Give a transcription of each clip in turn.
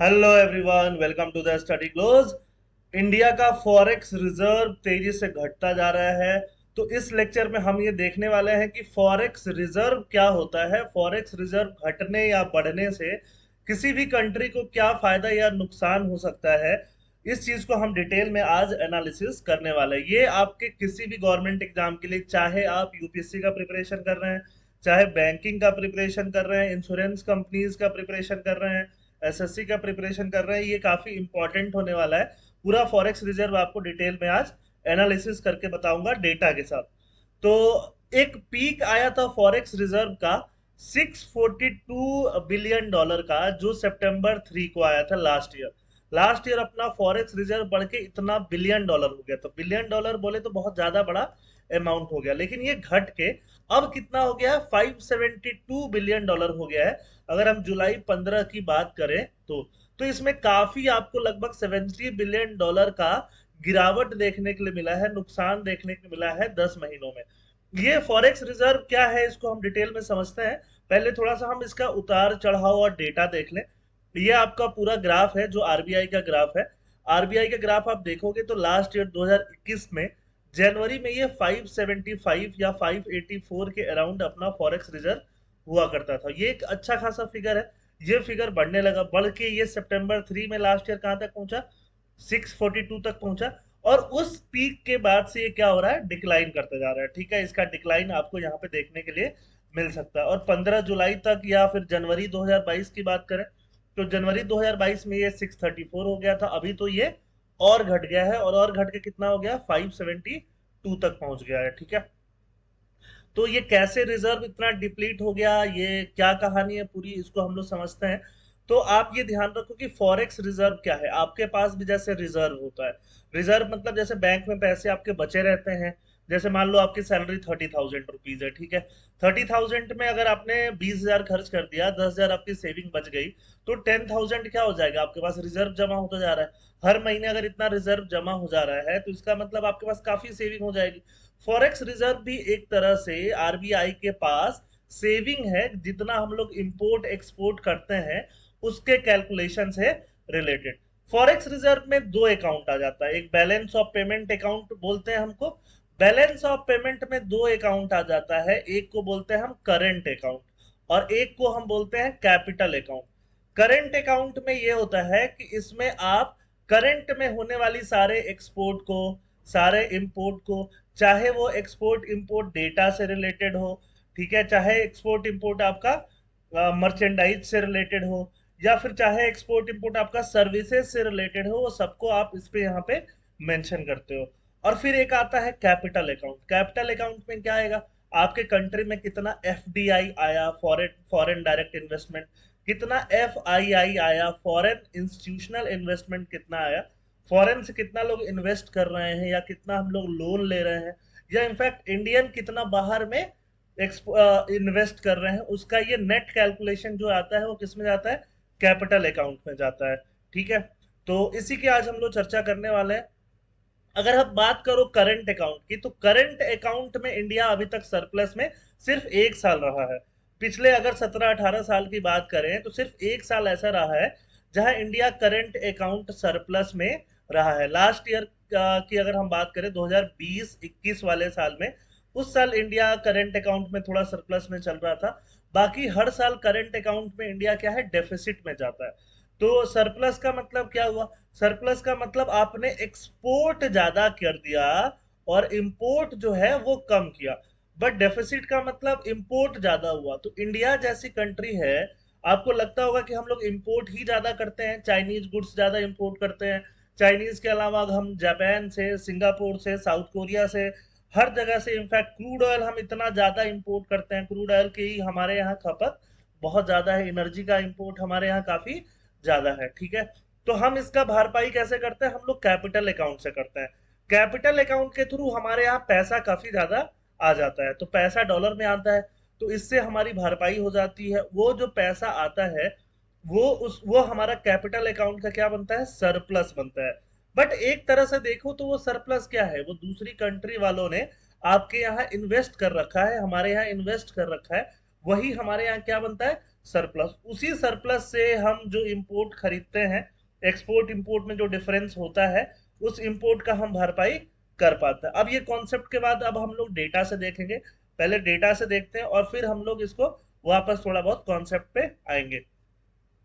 Hello everyone, welcome to the study close. India का forex reserve तेजी से घटता जा रहा है। तो इस लेक्चर में हम ये देखने वाले हैं कि फॉरेक्स रिजर्व क्या होता है, फॉरेक्स रिजर्व घटने या बढ़ने से किसी भी कंट्री को क्या फायदा या नुकसान हो सकता है। इस चीज को हम डिटेल में आज एनालिसिस करने वाले हैं। ये आपके किसी भी गवर्नमेंट एग्जाम के लिए, चाहे आप यूपीएससी का प्रिपरेशन कर रहे हैं, चाहे बैंकिंग का प्रिपरेशन कर रहे हैं, इंश्योरेंस कंपनीज का प्रिपरेशन कर रहे हैं, एसएससी का प्रिपरेशन कर रहे हैं, ये काफी इंपॉर्टेंट होने वाला है। पूरा फॉरेक्स रिजर्व आपको डिटेल में आज एनालिसिस करके बताऊंगा डेटा के साथ। तो एक पीक आया था फॉरेक्स रिजर्व का 642 बिलियन डॉलर का, जो सितंबर 3 को आया था लास्ट ईयर अपना फॉरेक्स रिजर्व बढ़ के इतना बिलियन डॉलर हो गया। तो बिलियन डॉलर बोले तो बहुत ज्यादा बड़ा अमाउंट हो गया, लेकिन ये घट के अब कितना हो गया है, 572 बिलियन डॉलर हो गया है। अगर हम जुलाई 15 की बात करें तो इसमें काफी आपको लगभग 70 बिलियन डॉलर का गिरावट देखने के लिए मिला है, नुकसान देखने को मिला है 10 महीनों में। ये फॉरेक्स रिजर्व क्या है, इसको हम डिटेल में समझते हैं। पहले थोड़ा सा हम इसका उतार चढ़ाव और डेटा देख लें। ये आपका पूरा ग्राफ है जो आरबीआई का ग्राफ है। आरबीआई का ग्राफ आप देखोगे तो लास्ट ईयर 2021 में जनवरी में ये 575 या 584 के अराउंड अपना फॉरेक्स रिजर्व हुआ करता था। ये एक अच्छा खासा फिगर है। ये फिगर बढ़ने लगा, बढ़ के ये सितंबर 3 में लास्ट ईयर कहां तक पहुंचा, 642 तक पहुंचा। और उस पीक के बाद से ये क्या हो रहा है, डिक्लाइन करता जा रहा है। ठीक है, इसका डिक्लाइन आपको यहाँ पे देखने के लिए मिल सकता है। और 15 जुलाई तक या फिर जनवरी 2022 की बात करें तो जनवरी 2022 में ये 634 हो गया था। अभी तो ये और घट गया है, और घट के कितना हो गया, 572 तक पहुंच गया है। ठीक है, तो ये कैसे रिजर्व इतना डिप्लीट हो गया, ये क्या कहानी है पूरी, इसको हम लोग समझते हैं। तो आप ये ध्यान रखो कि फॉरेक्स रिजर्व क्या है। आपके पास भी जैसे रिजर्व होता है, रिजर्व मतलब जैसे बैंक में पैसे आपके बचे रहते हैं। जैसे मान लो आपकी सैलरी 30,000 रुपीज है, ठीक है। 30,000 में अगर आपने 20,000 खर्च कर दिया, 10,000 आपकी सेविंग बच गई, तो 10,000 क्या हो जाएगा, आपके पास रिजर्व जमा होता जा रहा है। हर महीने अगर इतना रिजर्व जमा हो जा रहा है तो इसका मतलब आपके पास काफी सेविंग हो जाएगी। फॉरेक्स रिजर्व भी एक तरह से आरबीआई के पास सेविंग है, जितना हम लोग इंपोर्ट एक्सपोर्ट करते हैं उसके कैलकुलेशन से रिलेटेड। फॉरेक्स रिजर्व में दो अकाउंट आ जाता है, एक बैलेंस ऑफ पेमेंट अकाउंट बोलते हैं हमको। बैलेंस ऑफ पेमेंट में दो अकाउंट आ जाता है, एक को बोलते हैं हम करंट अकाउंट और एक को हम बोलते हैं कैपिटल अकाउंट। करंट अकाउंट में ये होता है कि इसमें आप करंट में होने वाली सारे एक्सपोर्ट को, सारे इंपोर्ट को, चाहे वो एक्सपोर्ट इंपोर्ट डेटा से रिलेटेड हो, ठीक है, चाहे एक्सपोर्ट इंपोर्ट आपका मर्चेंडाइज से रिलेटेड हो, या फिर चाहे एक्सपोर्ट इंपोर्ट आपका सर्विसेज से रिलेटेड हो, वो सबको आप इस पे यहाँ पे मेंशन करते हो। और फिर एक आता है कैपिटल अकाउंट। कैपिटल अकाउंट में क्या आएगा, आपके कंट्री में कितना एफडीआई आया, फॉरेन फॉरेन डायरेक्ट इन्वेस्टमेंट, कितना एफआईआई आया, फॉरेन इंस्टीट्यूशनल इन्वेस्टमेंट कितना आया, फॉरेन से कितना लोग इन्वेस्ट कर रहे हैं या कितना हम लोग लोन ले रहे हैं, या इनफैक्ट इंडियन कितना बाहर में इन्वेस्ट कर रहे हैं, उसका ये नेट कैलकुलेशन जो आता है वो किस में जाता है, कैपिटल अकाउंट में जाता है। ठीक है, तो इसी की आज हम लोग चर्चा करने वाले हैं। अगर हम बात करो करंट अकाउंट की, तो करंट अकाउंट में इंडिया अभी तक सरप्लस में सिर्फ एक साल रहा है। पिछले अगर 17-18 साल की बात करें तो सिर्फ एक साल ऐसा रहा है जहां इंडिया करंट अकाउंट सरप्लस में रहा है। लास्ट ईयर की अगर हम बात करें 2020-21 वाले साल में, उस साल इंडिया करंट अकाउंट में थोड़ा सरप्लस में चल रहा था। बाकी हर साल करंट अकाउंट में इंडिया क्या है, डेफिसिट में जाता है। तो सरप्लस का मतलब क्या हुआ, सरप्लस का मतलब आपने एक्सपोर्ट ज्यादा कर दिया और इंपोर्ट जो है वो कम किया। बट डेफिसिट का मतलब इंपोर्ट ज्यादा हुआ। तो इंडिया जैसी कंट्री है, आपको लगता होगा कि हम लोग इंपोर्ट ही ज्यादा करते हैं, चाइनीज गुड्स ज्यादा इंपोर्ट करते हैं। चाइनीज के अलावा हम जापान से, सिंगापुर से, साउथ कोरिया से, हर जगह से, इनफैक्ट क्रूड ऑयल हम इतना ज्यादा इंपोर्ट करते हैं, क्रूड ऑयल की हमारे यहाँ खपत बहुत ज्यादा है, एनर्जी का इंपोर्ट हमारे यहाँ काफी ज्यादा है। ठीक है, तो हम इसका भरपाई कैसे करते हैं, हम लोग कैपिटल अकाउंट से करते हैं। कैपिटल अकाउंट के थ्रू हमारे यहाँ पैसा काफी ज्यादा आ जाता है, तो पैसा डॉलर में आता है, तो इससे हमारी भरपाई हो जाती है। वो जो पैसा आता है वो हमारा कैपिटल अकाउंट का क्या बनता है, सरप्लस बनता है। बट एक तरह से देखो तो वो सरप्लस क्या है, वो दूसरी कंट्री वालों ने आपके यहाँ इन्वेस्ट कर रखा है, हमारे यहाँ इन्वेस्ट कर रखा है, वही हमारे यहाँ क्या बनता है, सरप्लस, उसी सरप्लस से हम जो इंपोर्ट खरीदते हैं, एक्सपोर्ट इंपोर्ट में जो डिफरेंस होता है, उस इंपोर्ट का हम भरपाई कर पाते हैं। अब ये कॉन्सेप्ट के बाद अब हम लोग डेटा से देखेंगे। पहले डेटा से देखते हैं और फिर हम लोग इसको वापस थोड़ा बहुत कॉन्सेप्ट पे आएंगे।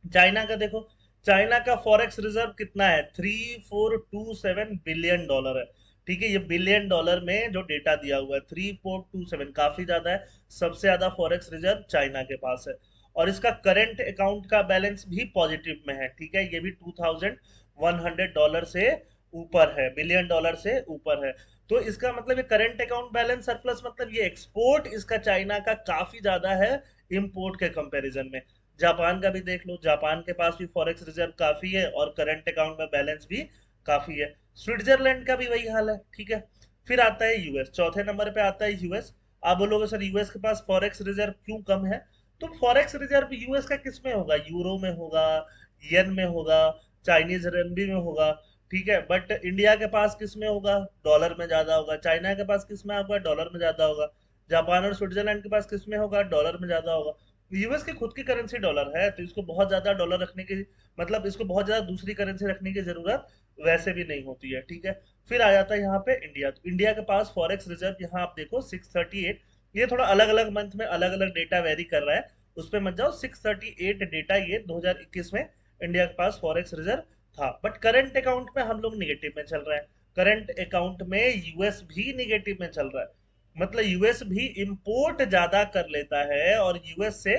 चाइना का देखो, चाइना का फॉरेक्स रिजर्व कितना है, 3427 बिलियन डॉलर है। ठीक है, ये बिलियन डॉलर में जो डेटा दिया हुआ है 3427, काफी ज्यादा है। सबसे ज्यादा फॉरेक्स रिजर्व चाइना के पास है। और इसका करंट अकाउंट का बैलेंस भी पॉजिटिव में है। ठीक है, ये भी $2100 से ऊपर है, बिलियन डॉलर से ऊपर है। तो इसका मतलब ये करंट अकाउंट बैलेंस सरप्लस, मतलब ये एक्सपोर्ट इसका चाइना का काफी ज्यादा है इंपोर्ट के कंपैरिजन में। जापान का भी देख लो, जापान के पास भी फॉरेक्स रिजर्व काफी है और करंट अकाउंट में बैलेंस भी काफी है। स्विट्जरलैंड का भी वही हाल है। ठीक है, फिर आता है यूएस, चौथे नंबर पे आता है यूएस। आप बोलोगे सर यूएस के पास फॉरेक्स रिजर्व क्यों कम है? तो फॉरेक्स रिजर्व यूएस का किस में होगा, यूरो में होगा, येन में होगा, चाइनीज रेनबी में होगा। ठीक है, बट इंडिया के पास किस में होगा, डॉलर में ज्यादा होगा। चाइना के पास किस में होगा, डॉलर में ज्यादा होगा। जापान और स्विट्जरलैंड के पास किस में होगा, डॉलर में ज्यादा होगा। यूएस की खुद की करेंसी डॉलर है, तो इसको बहुत ज्यादा डॉलर रखने की, मतलब इसको बहुत ज्यादा दूसरी करेंसी रखने की जरूरत वैसे भी नहीं होती है। ठीक है, फिर आ जाता है यहाँ पे इंडिया। तो इंडिया के पास फॉरेक्स रिजर्व यहाँ आप देखो 638। ये थोड़ा अलग अलग मंथ में अलग अलग डेटा वेरी कर रहा है, उस पर मत जाओ। 638 डेटा ये 2021 में इंडिया के पास फॉरेक्स रिजर्व था। बट करंट अकाउंट में हम लोग निगेटिव में चल रहा है। करंट अकाउंट में यूएस भी निगेटिव में चल रहा है, मतलब यूएस भी इंपोर्ट ज्यादा कर लेता है और यूएस से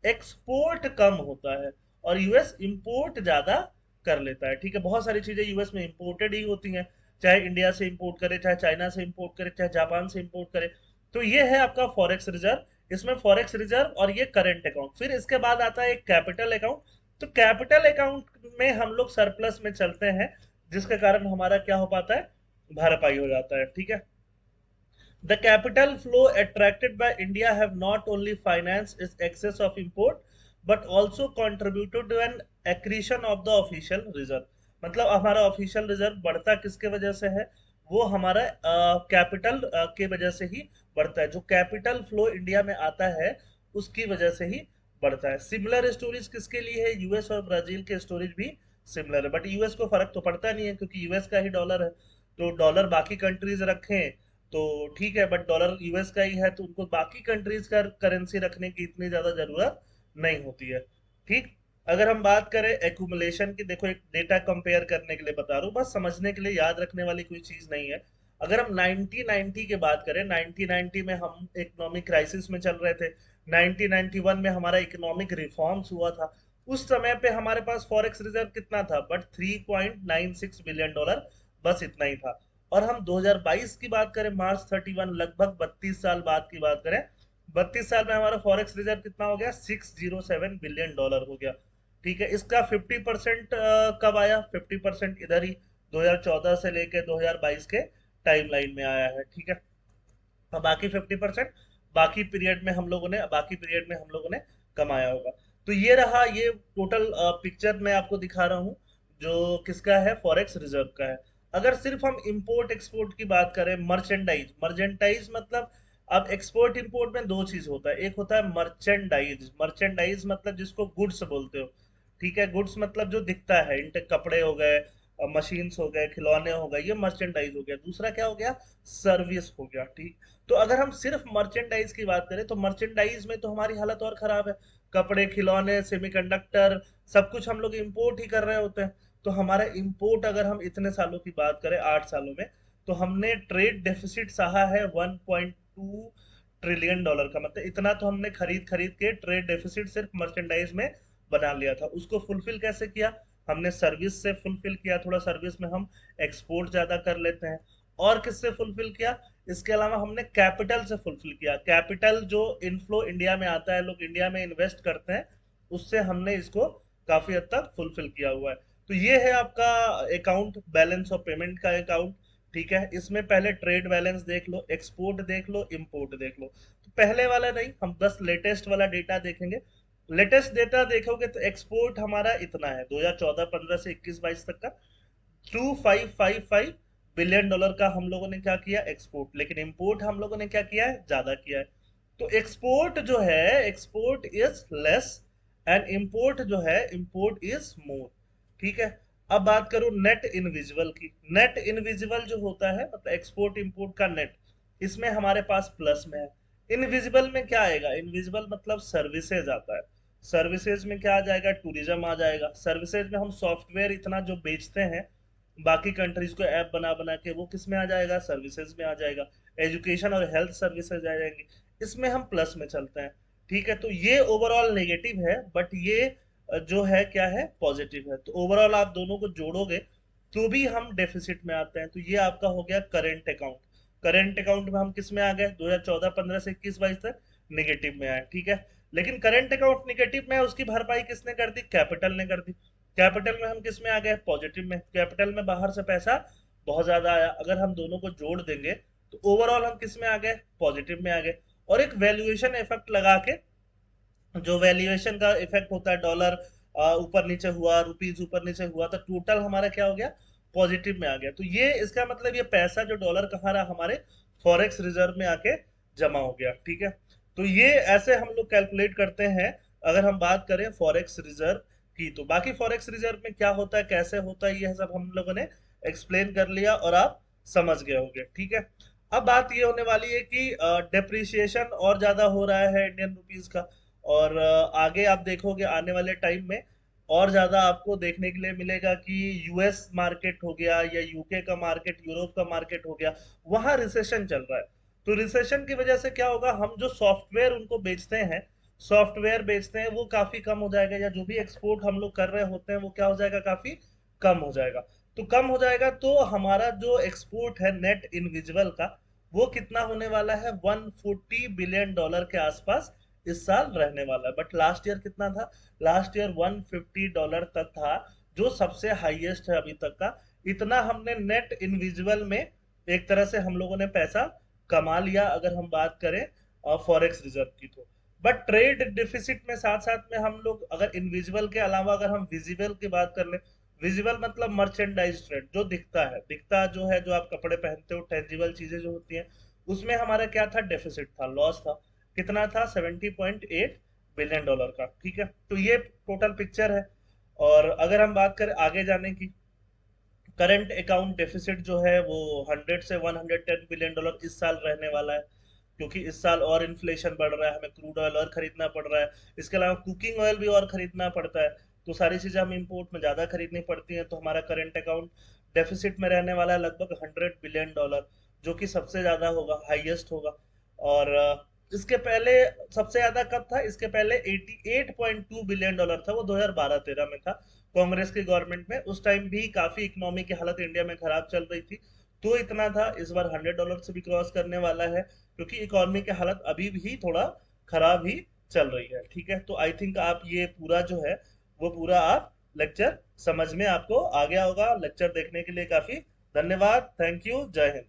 एक्सपोर्ट कम होता है, और यूएस इंपोर्ट ज्यादा कर लेता है। ठीक है, बहुत सारी चीजें यूएस में इंपोर्टेड ही होती हैं, चाहे इंडिया से इंपोर्ट करे, चाहे चाइना से इंपोर्ट करे, चाहे जापान से इंपोर्ट करे। तो ये है आपका फॉरेक्स रिजर्व। इसमें फॉरेक्स रिजर्व और ये करंट अकाउंट, फिर इसके बाद आता है एक कैपिटल अकाउंट। तो कैपिटल अकाउंट में हम लोग सरप्लस में चलते हैं, जिसके कारण हमारा क्या हो पाता है, भरपाई हो जाता है। ठीक है, the capital flow attracted by India have not only financed its excess of import but also contributed to an accretion of the official reserve। मतलब हमारा ऑफिशियल रिजर्व बढ़ता किसके वजह से है, वो हमारा कैपिटल के वजह से ही बढ़ता है। जो कैपिटल फ्लो इंडिया में आता है उसकी वजह से ही बढ़ता है। सिमिलर स्टोरीज किसके लिए है, यूएस और ब्राजील के स्टोरीज भी सिमिलर है, बट यूएस को फर्क तो पड़ता नहीं है क्योंकि यूएस का ही डॉलर है। तो डॉलर बाकी कंट्रीज रखें तो ठीक है, बट डॉलर यूएस का ही है तो उनको बाकी कंट्रीज का करेंसी रखने की इतनी ज्यादा जरूरत नहीं होती है। ठीक, अगर हम बात करें एक्यूमुलेशन की, देखो एक डेटा कंपेयर करने के लिए बता रहा हूँ, बस समझने के लिए, याद रखने वाली कोई चीज नहीं है। अगर हम 1990 की बात करें, 1990 में हम इकोनॉमिक क्राइसिस में चल रहे थे। 1991 में हमारा इकोनॉमिक रिफॉर्म्स हुआ था। उस समय पे हमारे पास फॉरेक्स रिजर्व कितना था, बट 3.96 बिलियन डॉलर, बस इतना ही था। और हम 2022 की बात करें, मार्च 31, लगभग 32 साल बाद की बात करें, 32 साल में हमारा फॉरेक्स रिजर्व कितना हो गया, 607 बिलियन डॉलर हो गया। ठीक है, इसका 50% कब आया, 50% इधर ही 2014 से लेके 2022 के टाइम लाइन में आया है। ठीक है, और बाकी 50% बाकी पीरियड में हम लोगों ने कमाया होगा। तो ये रहा, ये टोटल पिक्चर मैं आपको दिखा रहा हूँ जो किसका है, फॉरेक्स रिजर्व का है। अगर सिर्फ हम इंपोर्ट एक्सपोर्ट की बात करें, मर्चेंडाइज, मर्चेंडाइज मतलब, अब एक्सपोर्ट इंपोर्ट में दो चीज होता है, एक होता है मर्चेंडाइज। मर्चेंडाइज मतलब जिसको गुड्स बोलते हो। ठीक है, गुड्स मतलब जो दिखता है, इंटे कपड़े हो गए, मशीन्स हो गए, खिलौने हो गए, ये मर्चेंडाइज हो गया। दूसरा क्या हो गया, सर्विस हो गया। ठीक, तो अगर हम सिर्फ मर्चेंडाइज की बात करें तो मर्चेंडाइज में तो हमारी हालत और खराब है। कपड़े, खिलौने, सेमीकंडक्टर, सब कुछ हम लोग इंपोर्ट ही कर रहे होते हैं। तो हमारा इंपोर्ट, अगर हम इतने सालों की बात करें, 8 सालों में, तो हमने ट्रेड डेफिसिट सहा है 1.2 ट्रिलियन डॉलर का। मतलब इतना तो हमने खरीद खरीद के ट्रेड डेफिसिट सिर्फ मर्चेंडाइज में बना लिया था। उसको फुलफिल कैसे किया, हमने सर्विस से फुलफिल किया। थोड़ा सर्विस में हम एक्सपोर्ट ज्यादा कर लेते हैं। और किससे फुलफिल किया, इसके अलावा हमने कैपिटल से फुलफिल किया। कैपिटल जो इनफ्लो इंडिया में आता है, लोग इंडिया में इन्वेस्ट करते हैं, उससे हमने इसको काफी हद तक फुलफिल किया हुआ है। तो ये है आपका अकाउंट, बैलेंस ऑफ पेमेंट का अकाउंट। ठीक है, इसमें पहले ट्रेड बैलेंस देख लो, एक्सपोर्ट देख लो, इंपोर्ट देख लो। तो पहले वाला नहीं, हम बस लेटेस्ट वाला डेटा देखेंगे। लेटेस्ट डेटा देखोगे तो एक्सपोर्ट हमारा इतना है 2014-15 से 21-22 तक का, 2555 बिलियन डॉलर का हम लोगों ने क्या किया, एक्सपोर्ट। लेकिन इंपोर्ट हम लोगों ने क्या किया है, ज्यादा किया है। तो एक्सपोर्ट जो है, export is less and import जो है, इंपोर्ट इज मोर। ठीक है। अब बात करूं नेट इनविजिबल की। नेट इनविजिबल जो होता है मतलब एक्सपोर्ट इंपोर्ट का नेट, इसमें हमारे पास प्लस में है। इनविजिबल में क्या आएगा? इनविजिबल मतलब सर्विसेज आता है। सर्विसेज में क्या आ जाएगा? टूरिज्म आ जाएगा। सर्विसेज में हम सॉफ्टवेयर इतना जो बेचते हैं बाकी कंट्रीज को ऐप बना बना के, वो किस में आ जाएगा? सर्विसेज में आ जाएगा। एजुकेशन और हेल्थ सर्विसेज आ जाएंगी, इसमें हम प्लस में चलते हैं। ठीक है। तो ये ओवरऑल नेगेटिव है, बट ये जो है क्या है? पॉजिटिव है। तो ओवरऑल आप दोनों को जोड़ोगे तो भी हम डेफिसिट में आते हैं। तो ये आपका हो गया करेंट अकाउंट। करेंट अकाउंट में हम किस में आ गए? 2014-15 से 21-22 तक नेगेटिव में आए। ठीक है। लेकिन करंट अकाउंट नेगेटिव में है, उसकी भरपाई किसने कर दी? कैपिटल ने कर दी। कैपिटल में हम किस में आ गए? पॉजिटिव में। कैपिटल में बाहर से पैसा बहुत ज्यादा आया, अगर हम दोनों को जोड़ देंगे तो ओवरऑल हम किस में आ गए? पॉजिटिव में आ गए। और एक वैल्यूएशन इफेक्ट लगा के, जो वैल्यूएशन का इफेक्ट होता है, डॉलर ऊपर नीचे हुआ, रुपीज ऊपर नीचे हुआ, तो टोटल हमारा क्या हो गया? पॉजिटिव में आ गया। तो ये इसका मतलब ये पैसा जो डॉलर कहाँ रहा? हमारे फॉरेक्स रिजर्व में आके जमा हो गया। ठीक है। तो ये ऐसे हम लोग कैलकुलेट करते हैं अगर हम बात करें फॉरेक्स रिजर्व की। तो बाकी फॉरेक्स रिजर्व में क्या होता है, कैसे होता है, ये सब हम लोगों ने एक्सप्लेन कर लिया और आप समझ गए होंगे। ठीक है। अब बात ये होने वाली है कि डेप्रिसिएशन और ज्यादा हो रहा है इंडियन रुपीज का, और आगे आप देखोगे आने वाले टाइम में और ज्यादा आपको देखने के लिए मिलेगा कि यूएस मार्केट हो गया या यूके का मार्केट, यूरोप का मार्केट हो गया, वहां रिसेशन चल रहा है। तो रिसेशन की वजह से क्या होगा? हम जो सॉफ्टवेयर उनको बेचते हैं, सॉफ्टवेयर बेचते हैं, वो काफी कम हो जाएगा, या जो भी एक्सपोर्ट हम लोग कर रहे होते हैं वो क्या हो जाएगा? काफी कम हो जाएगा। तो कम हो जाएगा तो हमारा जो एक्सपोर्ट है नेट इनविजिबल का, वो कितना होने वाला है? 140 बिलियन डॉलर के आसपास इस साल रहने वाला है। बट लास्ट ईयर कितना था? लास्ट ईयर 150 डॉलर तक था, जो सबसे हाईएस्ट है अभी तक का। इतना हमने नेट इनविजिबल में एक तरह से हम लोगों ने पैसा कमा लिया, अगर हम बात करें फॉरेक्स रिजर्व की। तो बट ट्रेड डिफिसिट में साथ साथ में हम लोग अगर इनविजिबल के अलावा अगर हम विजिबल की बात कर ले, विजिबल मतलब मर्चेंडाइज ट्रेड, जो दिखता है, दिखता जो है, जो आप कपड़े पहनते हो, टेंजिबल चीजें जो होती हैं, उसमें हमारा क्या था? डेफिसिट था, लॉस था। कितना था? 70.8 बिलियन डॉलर का। ठीक है। तो ये टोटल पिक्चर है। और अगर हम बात करें आगे जाने की, करंट अकाउंट डेफिसिट जो है वो 100 से 110 बिलियन डॉलर इस साल रहने वाला है, क्योंकि इस साल और इन्फ्लेशन बढ़ रहा है, हमें क्रूड ऑयल और खरीदना पड़ रहा है, इसके अलावा कुकिंग ऑयल भी और खरीदना पड़ता है। तो सारी चीजें हम इंपोर्ट में ज्यादा खरीदनी पड़ती हैं। तो हमारा करंट अकाउंट डेफिसिट में रहने वाला है लगभग 100 बिलियन डॉलर, जो कि सबसे ज्यादा होगा, हाईएस्ट होगा। और इसके पहले सबसे ज्यादा कब था? इसके पहले 88.2 बिलियन डॉलर था, वो 2012-13 में था, कांग्रेस की गवर्नमेंट में। उस टाइम भी काफी इकोनॉमी की हालत इंडिया में खराब चल रही थी, तो इतना था। इस बार 100 डॉलर से भी क्रॉस करने वाला है, क्योंकि इकोनॉमी की हालत अभी भी थोड़ा खराब ही चल रही है। ठीक है। तो आई थिंक आप ये पूरा जो है वो पूरा आप लेक्चर समझ में आपको आ गया होगा। लेक्चर देखने के लिए काफी धन्यवाद। Thank you. जय हिंद।